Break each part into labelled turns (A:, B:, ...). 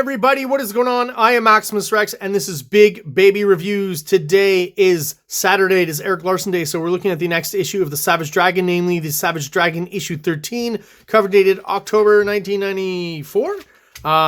A: everybody, what is going on? I am Maximus Rex, and this is Big Baby Reviews. Today is Saturday. It is Erik Larsen Day, so we're looking at the next issue of the Savage Dragon, namely the Savage Dragon issue 13, cover dated October 1994.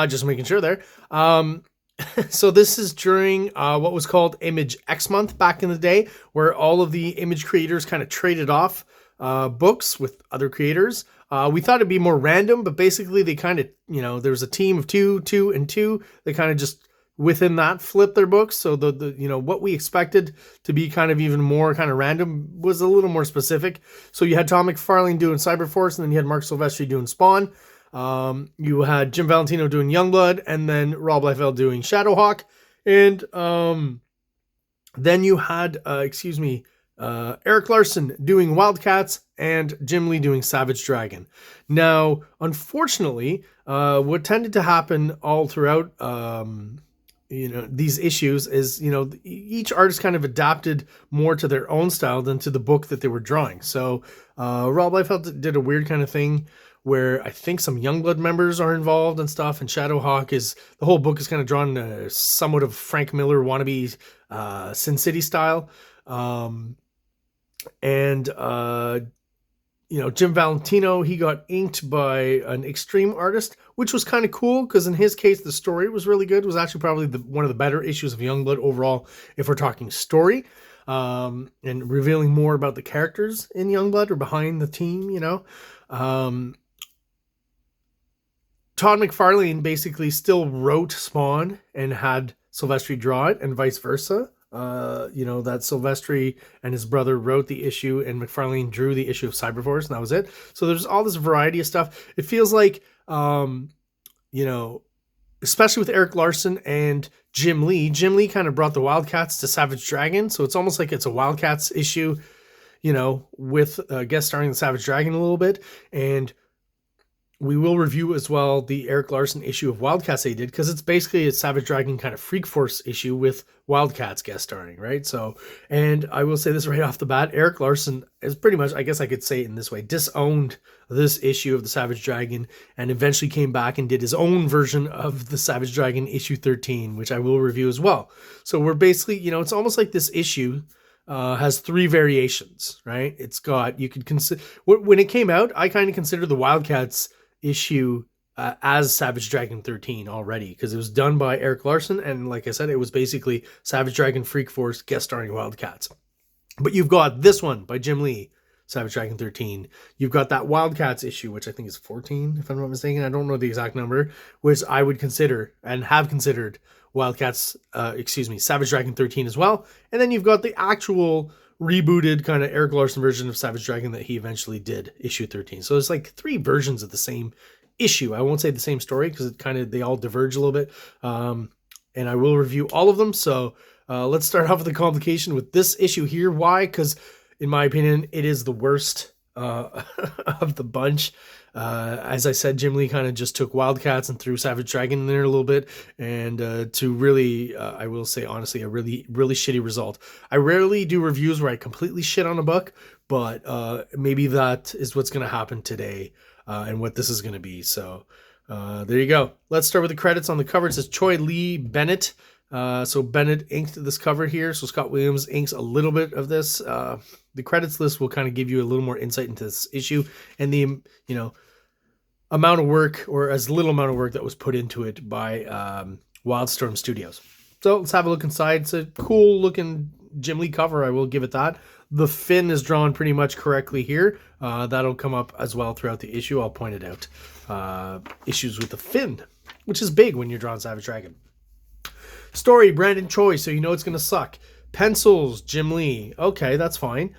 A: Just making sure there. So this is during what was called Image X Month back in the day, where all of the image creators kind of traded off books with other creators. We thought it'd be more random, but basically they kind of, there was a team of two, and two. They kind of just within that flipped their books. So the what we expected to be kind of even more kind of random was a little more specific. So you had Tom McFarlane doing Cyberforce, and then you had Mark Silvestri doing Spawn. You had Jim Valentino doing Youngblood, and then Rob Liefeld doing Shadowhawk. And then you had, Erik Larsen doing Wildcats and Jim Lee doing Savage Dragon. Now, unfortunately, what tended to happen all throughout, these issues is, each artist kind of adapted more to their own style than to the book that they were drawing. So Rob Liefeld did a weird kind of thing where I think some Youngblood members are involved and stuff, and Shadowhawk the whole book is kind of drawn in somewhat of Frank Miller wannabe Sin City style. Jim Valentino, he got inked by an extreme artist, which was kind of cool because in his case, the story was really good. It was actually probably one of the better issues of Youngblood overall, if we're talking story, and revealing more about the characters in Youngblood or behind the team, Todd McFarlane basically still wrote Spawn and had Silvestri draw it, and vice versa. That Silvestri and his brother wrote the issue and McFarlane drew the issue of Cyberforce, and that was it. So there's all this variety of stuff. It feels like, especially with Erik Larsen and Jim Lee kind of brought the Wildcats to Savage Dragon. So it's almost like it's a Wildcats issue, with guest starring the Savage Dragon a little bit. And we will review as well the Erik Larsen issue of Wildcats they did, because it's basically a Savage Dragon kind of Freak Force issue with Wildcats guest starring, right? So, and I will say this right off the bat, Erik Larsen is pretty much, I guess I could say it in this way, disowned this issue of the Savage Dragon and eventually came back and did his own version of the Savage Dragon issue 13, which I will review as well. So we're basically, it's almost like this issue has three variations, right? It's got, you could consider, when it came out, I kind of considered the Wildcats issue as Savage Dragon 13 already, because it was done by Erik Larsen, and like I said, it was basically Savage Dragon Freak Force guest starring Wildcats. But you've got this one by Jim Lee, Savage Dragon 13. You've got that Wildcats issue, which I think is 14, if I'm not mistaken. I don't know the exact number, which I would consider and have considered Wildcats, Savage Dragon 13 as well. And then you've got the actual rebooted kind of Erik Larsen version of Savage Dragon that he eventually did, issue 13. So there's like three versions of the same issue. I won't say the same story because they all diverge a little bit. And I will review all of them. So let's start off with the complication with this issue here. Why? Because in my opinion, it is the worst of the bunch. As I said, Jim Lee kind of just took Wildcats and threw Savage Dragon in there a little bit, and to really, I will say honestly, a really, really shitty result. I rarely do reviews where I completely shit on a book, but maybe that is what's going to happen today, and what this is going to be. So there you go. Let's start with the credits. On the cover, it says Choi Lee Bennett. So Bennett inked this cover here. So Scott Williams inks a little bit of this. The credits list will kind of give you a little more insight into this issue and the, amount of work, or as little amount of work that was put into it by Wildstorm Studios. So let's have a look inside. It's a cool looking Jim Lee cover, I will give it that. The fin is drawn pretty much correctly here. That'll come up as well throughout the issue. I'll point it out. Issues with the fin, which is big when you're drawing Savage Dragon. Story, Brandon Choi, so you know it's going to suck. Pencils, Jim Lee. Okay, that's fine.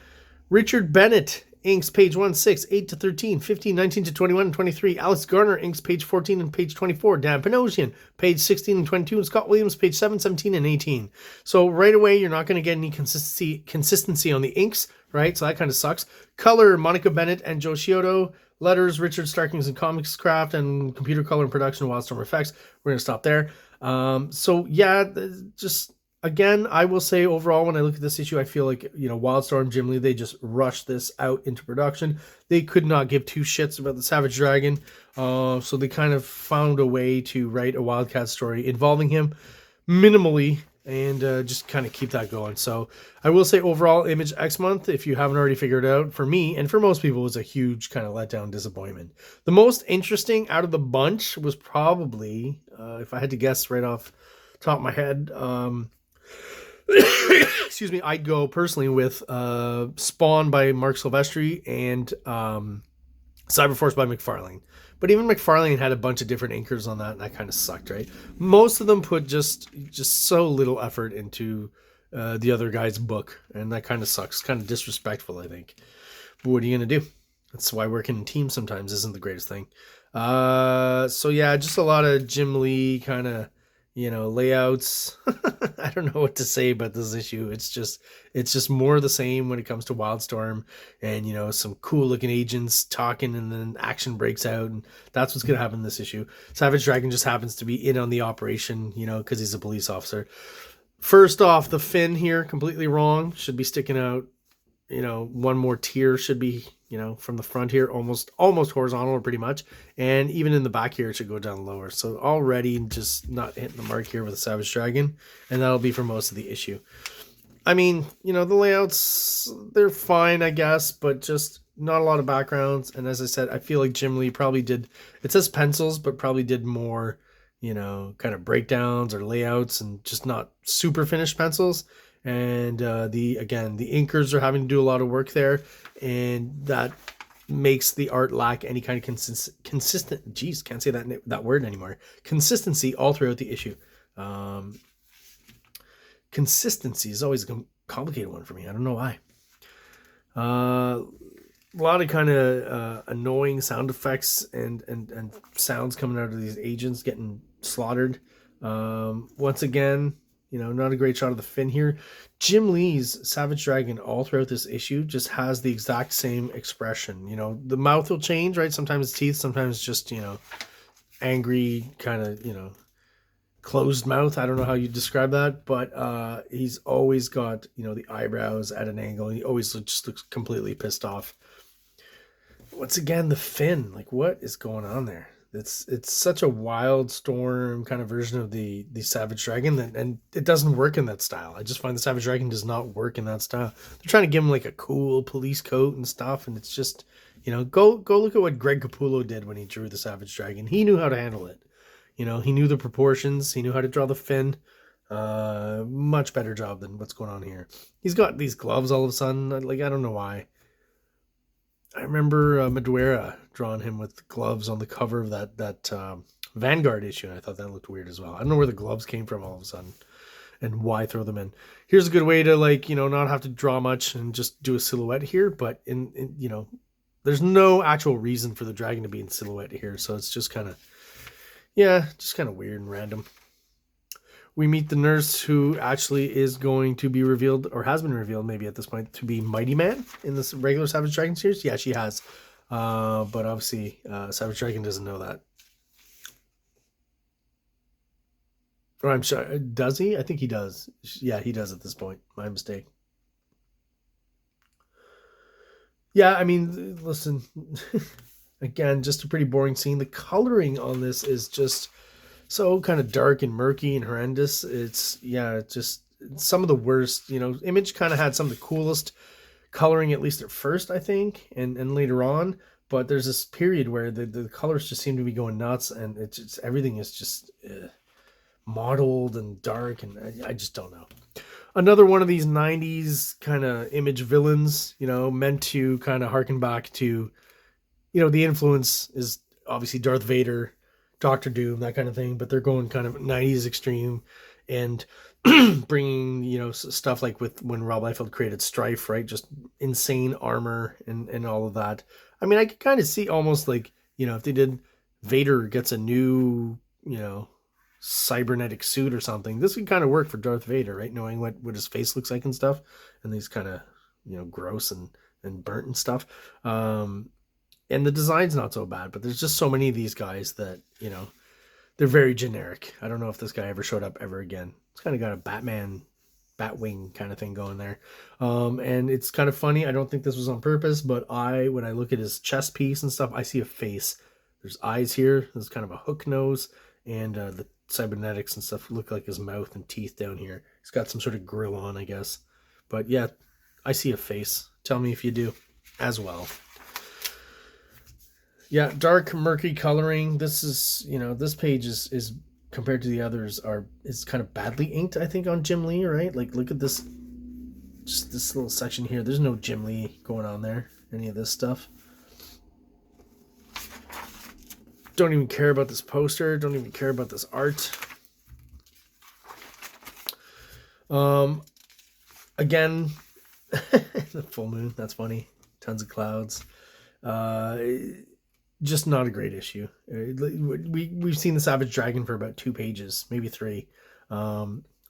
A: Richard Bennett inks page 1, 6, 8 to 13, 15, 19 to 21 and 23. Alex Garner inks page 14 and page 24. Dan Panosian, page 16 and 22. And Scott Williams, page 7, 17 and 18. So right away, you're not going to get any consistency on the inks, right? So that kind of sucks. Color, Monica Bennett and Joe Scioto. Letters, Richard Starkings and Comics Craft, and computer color and production, Wildstorm Effects. We're going to stop there. So yeah, just again, I will say overall, when I look at this issue, I feel like, Wildstorm, Jim Lee, they just rushed this out into production. They could not give two shits about the Savage Dragon. So they kind of found a way to write a Wildcat story involving him minimally and just kind of keep that going. So I will say overall, Image X Month, if you haven't already figured it out, for me and for most people, was a huge kind of letdown disappointment. The most interesting out of the bunch was probably, if I had to guess right off the top of my head, excuse me, I'd go personally with Spawn by Mark Silvestri and Cyberforce by McFarlane. But even McFarlane had a bunch of different inkers on that, and that kind of sucked, right? Most of them put just so little effort into the other guy's book, and that kind of sucks. It's kind of disrespectful, I think. But what are you going to do? That's why working in teams sometimes isn't the greatest thing. So yeah, just a lot of Jim Lee kind of, layouts. I don't know what to say about this issue. It's just more of the same when it comes to Wildstorm, and some cool looking agents talking, and then action breaks out, and that's what's gonna happen in this issue. Savage Dragon just happens to be in on the operation, because he's a police officer. First off, the fin here completely wrong. Should be sticking out. One more tier should be, from the front here, almost horizontal pretty much. And even in the back here, it should go down lower. So already just not hitting the mark here with a Savage Dragon. And that'll be for most of the issue. I mean, the layouts, they're fine, I guess, but just not a lot of backgrounds. And as I said, I feel like Jim Lee probably did, it says pencils, but probably did more, kind of breakdowns or layouts and just not super finished pencils. And the inkers are having to do a lot of work there, and that makes the art lack any kind of consistent. Geez, can't say that word anymore. Consistency all throughout the issue. Consistency is always a complicated one for me. I don't know why. A lot of kind of annoying sound effects and sounds coming out of these agents getting slaughtered. Once again, not a great shot of the fin here. Jim Lee's Savage Dragon all throughout this issue just has the exact same expression. The mouth will change, right? Sometimes teeth, sometimes just, angry kind of, closed mouth. I don't know how you describe that, but he's always got, the eyebrows at an angle. He always just looks completely pissed off. Once again, the fin, like what is going on there? It's such a Wildstorm kind of version of the Savage Dragon, and it doesn't work in that style. I just find the Savage Dragon does not work in that style. They're trying to give him like a cool police coat and stuff, and it's just, go look at what Greg Capullo did when he drew the Savage Dragon. He knew how to handle it. He knew the proportions. He knew how to draw the fin. Much better job than what's going on here. He's got these gloves all of a sudden. Like, I don't know why. I remember Madureira drawing him with gloves on the cover of that Vanguard issue, and I thought that looked weird as well. I don't know where the gloves came from all of a sudden, and why throw them in. Here's a good way to not have to draw much and just do a silhouette here, but in there's no actual reason for the dragon to be in silhouette here, so it's just kind of weird and random. We meet the nurse, who actually is going to be revealed, or has been revealed maybe at this point, to be Mighty Man in this regular Savage Dragon series. Yeah, she has. But obviously, Savage Dragon doesn't know that. Or I'm sure, does he? I think he does. Yeah, he does at this point. My mistake. Yeah, I mean, listen, again, just a pretty boring scene. The coloring on this is just so kind of dark and murky and horrendous. It's just some of the worst. Image kind of had some of the coolest coloring, at least at first, I think, and later on. But there's this period where the colors just seem to be going nuts, and it's just, everything is just mottled and dark, and I just don't know. Another one of these 90s kind of Image villains, meant to kind of harken back to, the influence is obviously Darth Vader, Doctor Doom, that kind of thing, but they're going kind of 90s extreme and bringing, stuff like with when Rob Liefeld created Strife, right? Just insane armor and all of that. I mean, I could kind of see almost like, if they did Vader gets a new, cybernetic suit or something, this would kind of work for Darth Vader, right? Knowing what his face looks like and stuff, and these kind of, gross and burnt and stuff. And the design's not so bad, but there's just so many of these guys that, they're very generic. I don't know if this guy ever showed up ever again. It's kind of got a Batwing kind of thing going there. And it's kind of funny. I don't think this was on purpose, but when I look at his chest piece and stuff, I see a face. There's eyes here. There's kind of a hook nose, and the cybernetics and stuff look like his mouth and teeth down here. He's got some sort of grill on, I guess. But yeah, I see a face. Tell me if you do as well. Yeah, dark, murky coloring. This is, this page is compared to the others is kind of badly inked, I think, on Jim Lee, right? Like, look at this, just this little section here. There's no Jim Lee going on there, any of this stuff. Don't even care about this poster. Don't even care about this art. Again, the full moon. That's funny. Tons of clouds. Just not a great issue. We've seen the Savage Dragon for about 2 pages, maybe 3.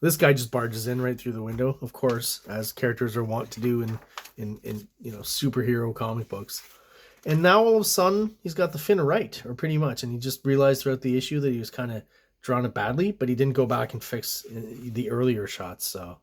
A: This guy just barges in right through the window, of course, as characters are wont to do in superhero comic books. And now all of a sudden, he's got the fin right, or pretty much. And he just realized throughout the issue that he was kind of drawn it badly, but he didn't go back and fix the earlier shots. So,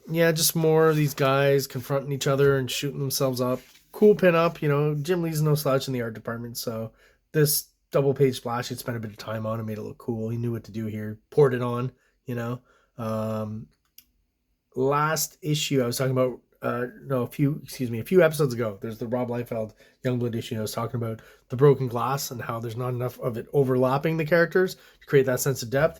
A: yeah, just more of these guys confronting each other and shooting themselves up. Cool pin-up, Jim Lee's no slouch in the art department. So this double-page splash, he'd spent a bit of time on and made it look cool. He knew what to do here. Poured it on, Last issue I was talking about, a few episodes ago, there's the Rob Liefeld Youngblood issue. I was talking about the broken glass and how there's not enough of it overlapping the characters to create that sense of depth.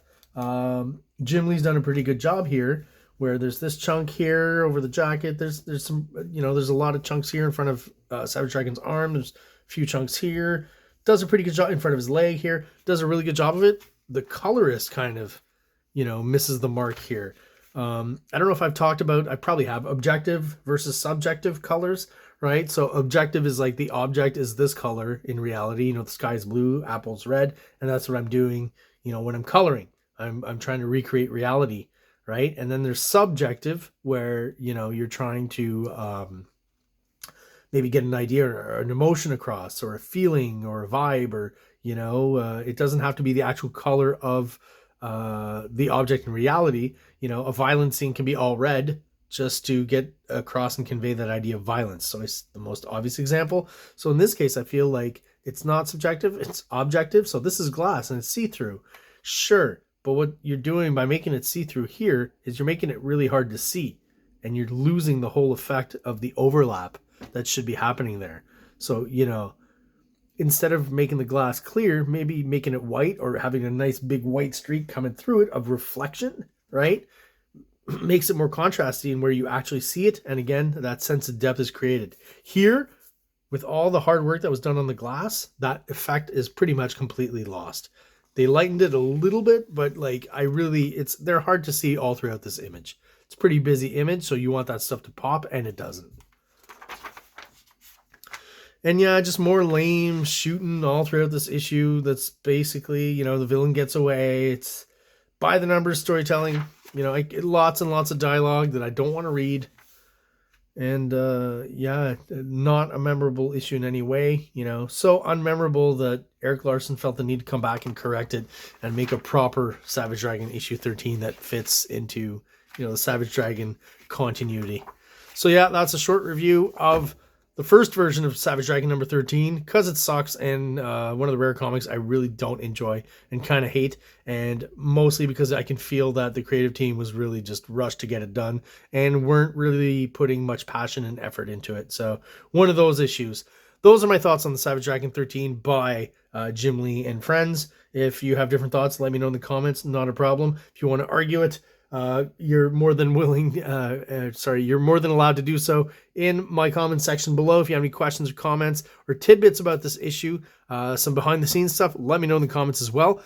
A: Jim Lee's done a pretty good job here, where there's this chunk here over the jacket. There's some, there's a lot of chunks here in front of Savage Dragon's arm. There's a few chunks here. Does a pretty good job in front of his leg here. Does a really good job of it. The colorist kind of, misses the mark here. I don't know if I've talked about, I probably have, objective versus subjective colors, right? So objective is like the object is this color in reality. The sky's blue, apple's red, and that's what I'm doing, when I'm coloring. I'm trying to recreate reality, right? And then there's subjective, where, you're trying to maybe get an idea or an emotion across, or a feeling or a vibe, or, it doesn't have to be the actual color of the object in reality. A violent scene can be all red just to get across and convey that idea of violence. So it's the most obvious example. So in this case, I feel like it's not subjective, it's objective. So this is glass and it's see-through. Sure, but what you're doing by making it see-through here is you're making it really hard to see, and you're losing the whole effect of the overlap that should be happening there. So, instead of making the glass clear, maybe making it white or having a nice big white streak coming through it of reflection, right? Makes it more contrasty and where you actually see it. And again, that sense of depth is created. Here, with all the hard work that was done on the glass, that effect is pretty much completely lost. They lightened it a little bit, but they're hard to see all throughout this image. It's a pretty busy image, so you want that stuff to pop, and it doesn't. And yeah, just more lame shooting all throughout this issue. That's basically, the villain gets away. It's by the numbers storytelling. Lots and lots of dialogue that I don't want to read. And not a memorable issue in any way. So unmemorable that Eric Larson felt the need to come back and correct it and make a proper Savage Dragon issue 13 that fits into, the Savage Dragon continuity. So yeah, that's a short review of the first version of Savage Dragon number 13, because it sucks, and one of the rare comics I really don't enjoy and kind of hate, and mostly because I can feel that the creative team was really just rushed to get it done and weren't really putting much passion and effort into it. So one of those issues. Those are my thoughts on the Savage Dragon 13 by Jim Lee and friends. If you have different thoughts, let me know in the comments. Not a problem. If you want to argue it, you're more than you're more than allowed to do so in my comment section below. If you have any questions or comments or tidbits about this issue, some behind the scenes stuff, let me know in the comments as well.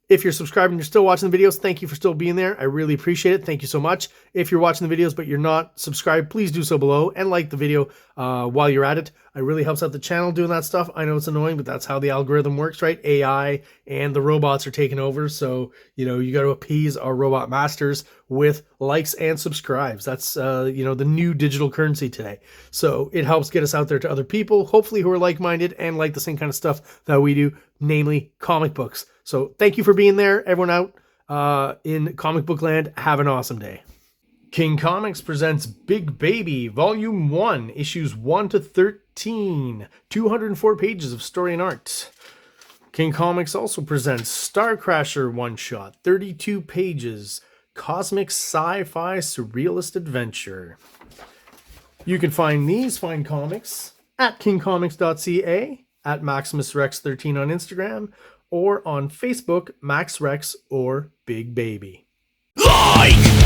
A: If you're subscribed and you're still watching the videos, thank you for still being there. I really appreciate it. Thank you so much. If you're watching the videos but you're not subscribed, please do so below and like the video while you're at it. It really helps out the channel doing that stuff. I know it's annoying, but that's how the algorithm works, right? AI and the robots are taking over. So, you got to appease our robot masters with likes and subscribes. That's, the new digital currency today. So it helps get us out there to other people, hopefully who are like-minded and like the same kind of stuff that we do, namely comic books. So thank you for being there, everyone out in comic book land. Have an awesome day. King Comics presents Big Baby, Volume 1, Issues 1 to 13, 204 pages of story and art. King Comics also presents Star Crasher one-shot, 32 pages, cosmic sci-fi surrealist adventure. You can find these fine comics at kingcomics.ca, at MaximusRex13 on Instagram, or on Facebook, MaxRex or Big Baby.
B: Like